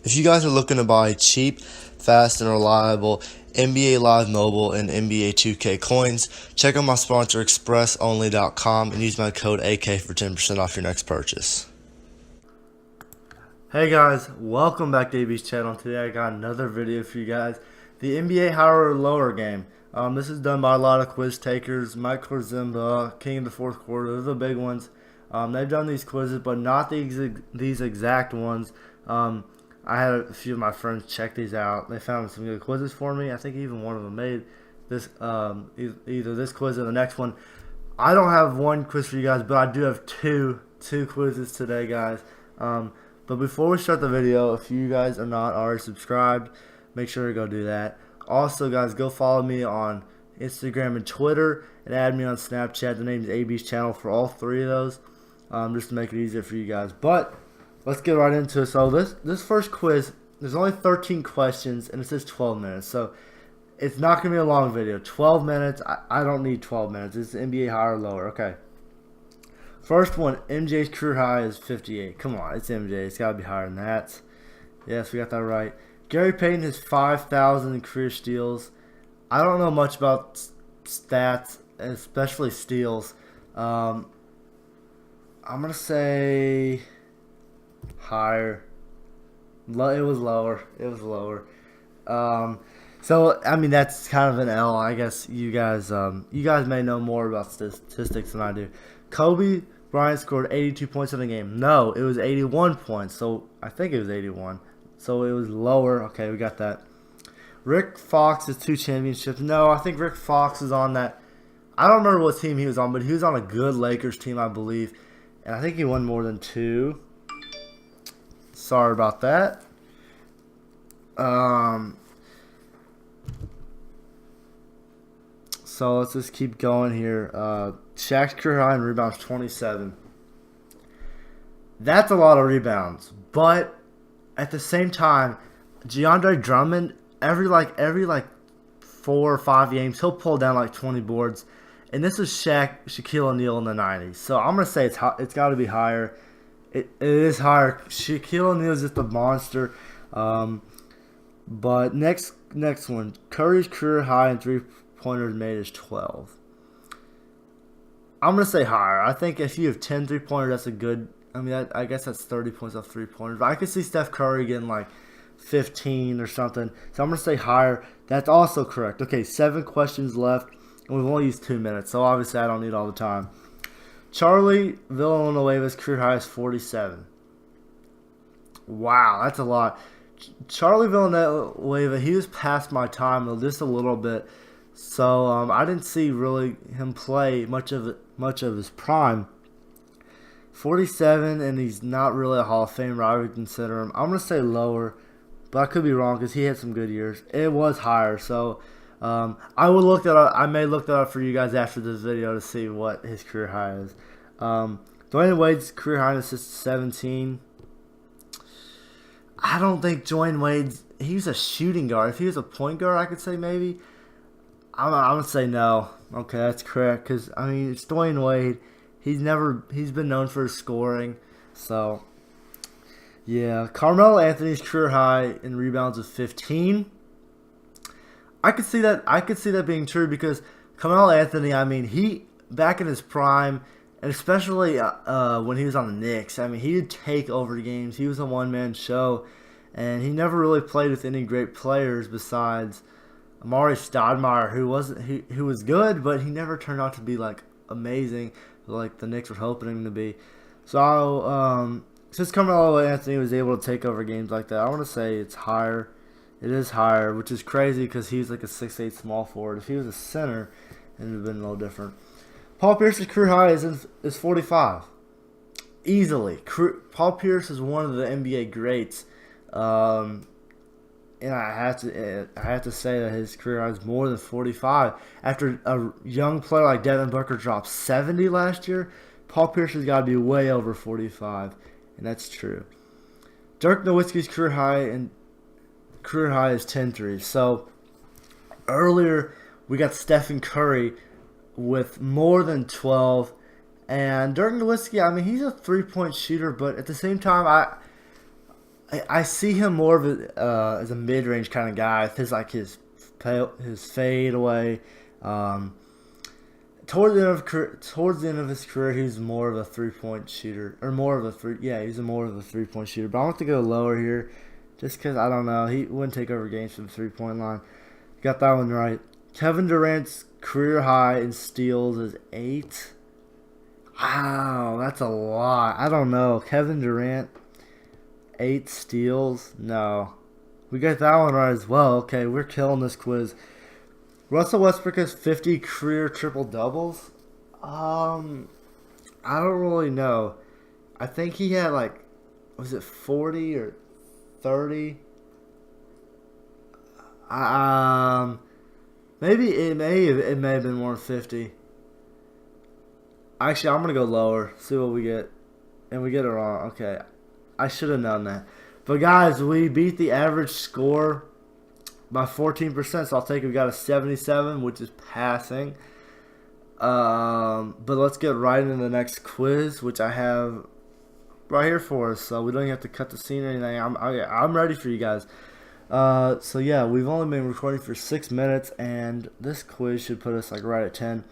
If you guys are looking to buy cheap, fast, and reliable NBA Live Mobile and NBA 2K coins, check out my sponsor ExpressOnly.com and use my code AK for 10% off your next purchase. Hey guys, welcome back to AB's channel. Today I got another video for you guys. The NBA higher or lower game. This is done by a lot of quiz takers. Mike Korzimba, King of the Fourth Quarter, those are the big ones. They've done these quizzes, but not these exact ones. I had a few of my friends check these out. They found some good quizzes for me. I think even one of them made this, either this quiz or the next one. I don't have one quiz for you guys, but I do have two quizzes today, guys. But before we start the video, if you guys are not already subscribed, make sure to go do that. Also, guys, go follow me on Instagram and Twitter, and add me on Snapchat. The name is AB's channel for all three of those, just to make it easier for you guys. But let's get right into it. So this first quiz, there's only 13 questions, and it says 12 minutes. So it's not going to be a long video. 12 minutes, I don't need 12 minutes. It's NBA higher or lower. Okay. First one, MJ's career high is 58. Come on, it's MJ. It's got to be higher than that. Yes, we got that right. Gary Payton has 5,000 career steals. I don't know much about stats, especially steals. I'm going to say higher. It was lower. So I mean, that's kind of an L. I guess you guys may know more about statistics than I do. Kobe Bryant scored 82 points in the game. No, it was 81 points. So I think it was 81. So it was lower. Okay, we got that. Rick Fox has 2 championships. No, I think Rick Fox is on that. I don't remember what team he was on, but he was on a good Lakers team, I believe. And I think he won more than 2. Sorry about that. So let's just keep going here. Shaq's career high in rebounds, 27. That's a lot of rebounds, but at the same time, DeAndre Drummond, every 4 or 5 games, he'll pull down like 20 boards. And this is Shaquille O'Neal in the 90s. So I'm gonna say it's got to be higher. It is higher. Shaquille O'Neal is just a monster. But next one, Curry's career high in three-pointers made is 12. I'm gonna say higher. I think if you have 10 three-pointers, that's a good. I mean, I guess that's 30 points off three-pointers. But I could see Steph Curry getting like 15 or something. So I'm gonna say higher. That's also correct. Okay, 7 questions left, and we've only used 2 minutes. So obviously, I don't need all the time. Charlie Villanueva's career high is 47. Wow, that's a lot. Charlie Villanueva, he was past my time just a little bit, so I didn't see really him play much of his prime. 47, and he's not really a Hall of Famer. I would consider him. I'm gonna say lower, but I could be wrong because he had some good years. It was higher, so I will look that up. I may look that up for you guys after this video to see what his career high is. Dwayne Wade's career high is 17. I don't think Dwayne Wade's. He's a shooting guard. If he was a point guard, I could say maybe. I'm gonna say no. Okay, that's correct. Because I mean, it's Dwayne Wade. He's been known for his scoring. So yeah, Carmelo Anthony's career high in rebounds is 15. I could see that being true because Carmelo Anthony, I mean, he back in his prime, and especially when he was on the Knicks, I mean, he would take over games. He was a one-man show, and he never really played with any great players besides Amari Stoudemire, who was good, but he never turned out to be like amazing, like the Knicks were hoping him to be. So since Carmelo Anthony was able to take over games like that, I want to say it's higher. It is higher, which is crazy because he's like a 6'8" small forward. If he was a center, it would have been a little different. Paul Pierce's career high is 45. Easily. Paul Pierce is one of the NBA greats. And I have to say that his career high is more than 45. After a young player like Devin Booker dropped 70 last year, Paul Pierce has got to be way over 45, and that's true. Dirk Nowitzki's career high is 10 threes. So earlier we got Stephen Curry with more than 12, and Dirk Nowitzki, I mean, he's a three-point shooter, but at the same time, I see him more of as a mid range kind of guy. With his fade away. Um, towards the end of his career, he was more of a 3 point shooter, or more of a three. Yeah, he's more of a 3 point shooter. But I want to go lower here, just because I don't know. He wouldn't take over games from the 3 point line. Got that one right. Kevin Durant's career high in steals is 8. Wow, that's a lot. I don't know. Kevin Durant, 8 steals? No. We got that one right as well. Okay, we're killing this quiz. Russell Westbrook has 50 career triple doubles. I don't really know. I think he had like, was it 40 or 30? Um, maybe it may have been more than 50. Actually, I'm gonna go lower. See what we get, and we get it wrong. Okay, I should have known that. But guys, we beat the average score by 14%. So I'll take it. We got a 77, which is passing. But let's get right into the next quiz, which I have right here for us. So we don't even have to cut the scene or anything. I'm ready for you guys. So yeah, we've only been recording for 6 minutes, and this quiz should put us like right at 10.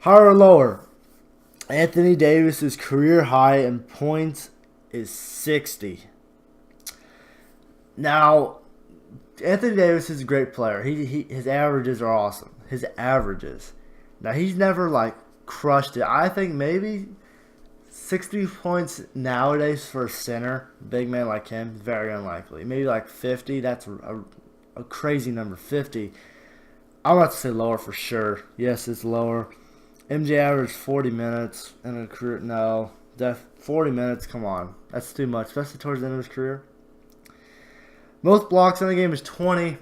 Higher or lower? Anthony Davis's career high in points is 60. Now, Anthony Davis is a great player. His averages are awesome. His averages. Now he's never like crushed it. I think maybe 60 points nowadays for a center, big man like him, very unlikely. Maybe like 50. That's a crazy number. 50. I'm about to say lower for sure. Yes, it's lower. MJ averaged 40 minutes in a career. No, 40 minutes. Come on, that's too much, especially towards the end of his career. Most blocks in the game is 20.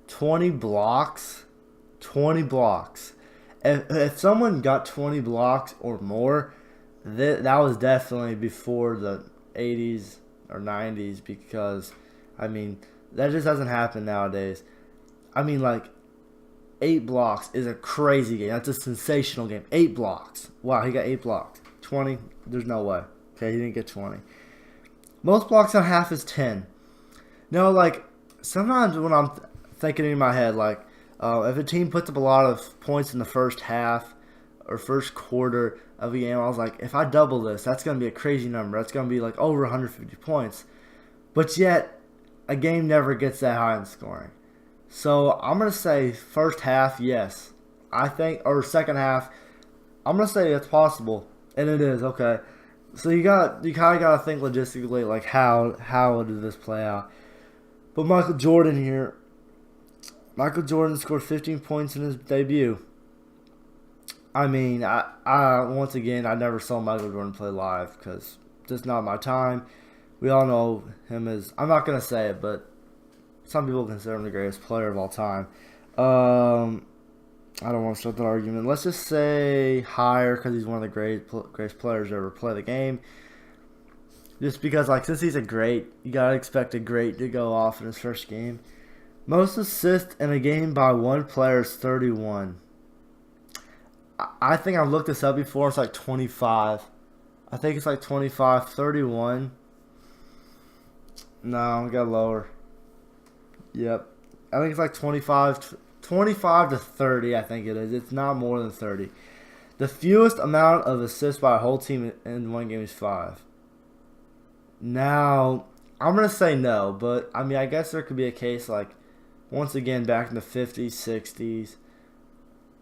20 blocks. 20 blocks. If someone got 20 blocks or more, that was definitely before the 80s or 90s, because, I mean, that just doesn't happen nowadays. I mean, like, 8 blocks is a crazy game. That's a sensational game. 8 blocks. Wow, he got 8 blocks. 20? There's no way. Okay, he didn't get 20. Most blocks on half is 10. No, like, sometimes when I'm thinking in my head, like, if a team puts up a lot of points in the first half or first quarter of a game, I was like, if I double this, that's going to be a crazy number. That's going to be like over 150 points. But yet, a game never gets that high in scoring. So I'm going to say first half, yes. I think, or second half, I'm going to say it's possible. And it is, okay. So you kind of got to think logistically, like how did this play out? But Michael Jordan here. Michael Jordan scored 15 points in his debut. I mean, I once again, I never saw Michael Jordan play live because just not my time. We all know him as, I'm not going to say it, but some people consider him the greatest player of all time. I don't want to start that argument. Let's just say higher because he's one of the greatest players to ever play the game. Just because, like, since he's a great, you got to expect a great to go off in his first game. Most assists in a game by one player is 31. I think I've looked this up before. It's like 25. I think it's like 25, 31. No, we got lower. Yep. I think it's like 25 to 30, I think it is. It's not more than 30. The fewest amount of assists by a whole team in one game is 5. Now, I'm going to say no, but I mean, I guess there could be a case like, once again, back in the 50s, 60s,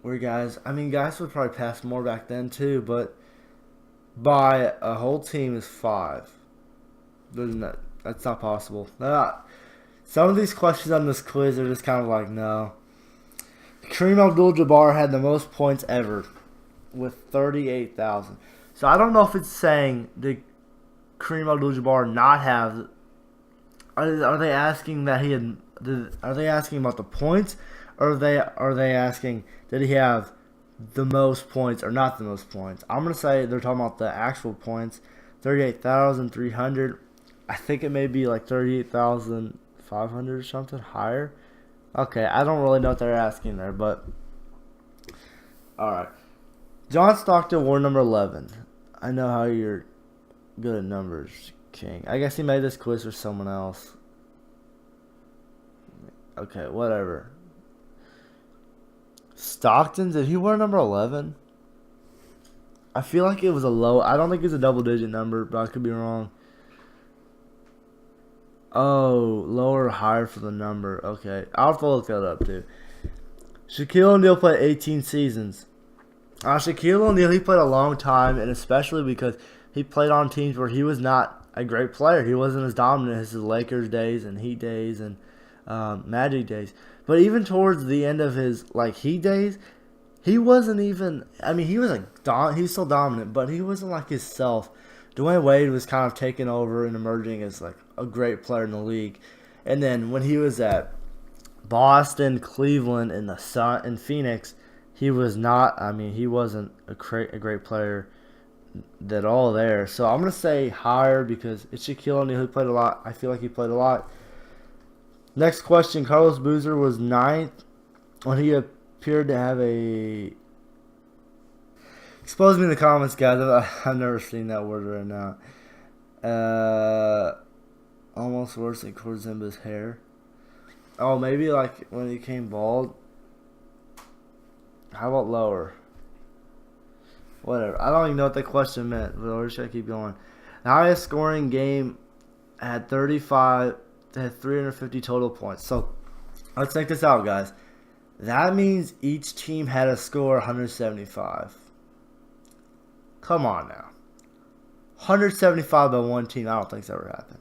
where guys would probably pass more back then too, but by a whole team is 5. That's not possible. Some of these questions on this quiz are just kind of like, no. Kareem Abdul-Jabbar had the most points ever with 38,000. So I don't know if it's saying did Kareem Abdul-Jabbar not have. Are they asking that he had? Are they asking about the points, or are they asking did he have the most points or not the most points? I'm gonna say they're talking about the actual points, 38,300. I think it may be like 38,500 or something higher. Okay, I don't really know what they're asking there, but all right. John Stockton wore number 11. I know how you're good at numbers. King. I guess he made this quiz for someone else. Okay, whatever. Stockton, did he wear number 11? I feel like it was a low. I don't think it's a double-digit number, but I could be wrong. Oh, lower or higher for the number. Okay, I'll have to look that up too. Shaquille O'Neal played 18 seasons. Shaquille O'Neal, he played a long time, and especially because he played on teams where he was not a great player. He wasn't as dominant as his Lakers days and Heat days and Magic days. But even towards the end of his Heat days, he wasn't even. I mean, he was he was still dominant, but he wasn't like himself. Dwayne Wade was kind of taking over and emerging as like a great player in the league. And then when he was at Boston, Cleveland, and the Sun and Phoenix, he was not. I mean, he wasn't a great player at all there. So I'm gonna say higher because it's Shaquille O'Neal who played a lot. I feel like he played a lot. Next question: Carlos Boozer was 9th when he appeared to have a. Expose me in the comments, guys. I've never seen that word right now. Almost worse than Corzimba's hair. Oh, maybe like when he came bald. How about lower? Whatever. I don't even know what the question meant, but we're just gonna keep going. The highest scoring game had 350 total points. So let's check this out, guys. That means each team had to score 175. Come on now. 175 by one team. I don't think it's ever happened.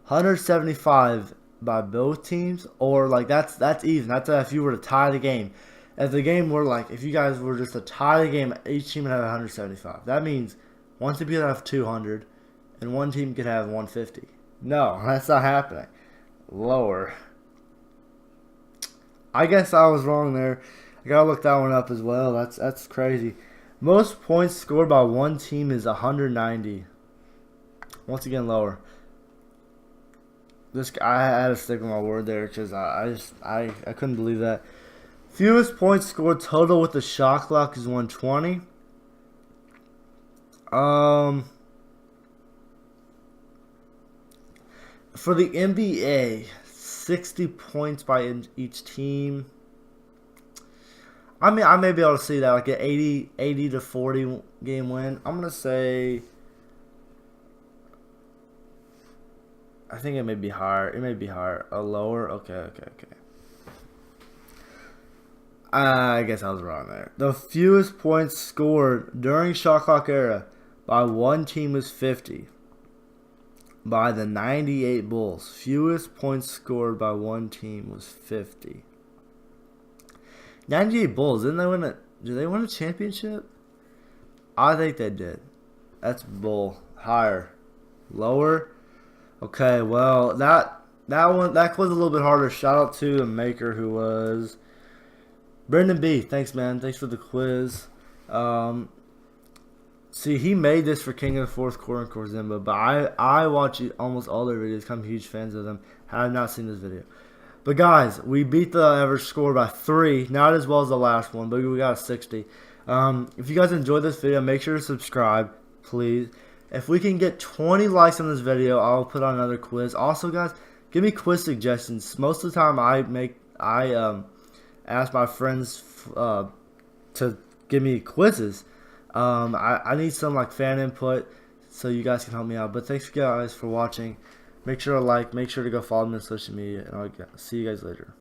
175 by both teams, or like that's even. That's if you were to tie the game. If the game were if you guys were just to tie the game, each team would have 175. That means one team could have 200, and one team could have 150. No, that's not happening. Lower. I guess I was wrong there. I gotta look that one up as well. That's crazy. Most points scored by one team is 190. Once again, lower. I had to stick with my word there because I couldn't believe that. Fewest points scored total with the shot clock is 120. For the NBA, 60 points by each team. I mean, I may be able to see that like an 80 to 40 game win. I'm gonna say. I think it may be higher. It may be higher. A lower. Okay. I guess I was wrong there. The fewest points scored during shot clock era by one team was 50. By the 98 Bulls, fewest points scored by one team was 50. 98 Bulls, did they win a championship? I think they did. That's Bull. Higher. Lower. Okay, well that quiz was a little bit harder. Shout out to the maker who was Brendan B. Thanks, man. Thanks for the quiz. See, he made this for King of the Fourth Quarter and Corzimba, but I watch almost all their videos. I'm huge fans of them. I have not seen this video. But guys, we beat the average score by 3. Not as well as the last one, but we got a 60. If you guys enjoyed this video, make sure to subscribe, please. If we can get 20 likes on this video, I'll put on another quiz. Also, guys, give me quiz suggestions. Most of the time, I ask my friends to give me quizzes. I need some fan input so you guys can help me out. But thanks guys for watching. Make sure to make sure to go follow me on social media, and I'll see you guys later.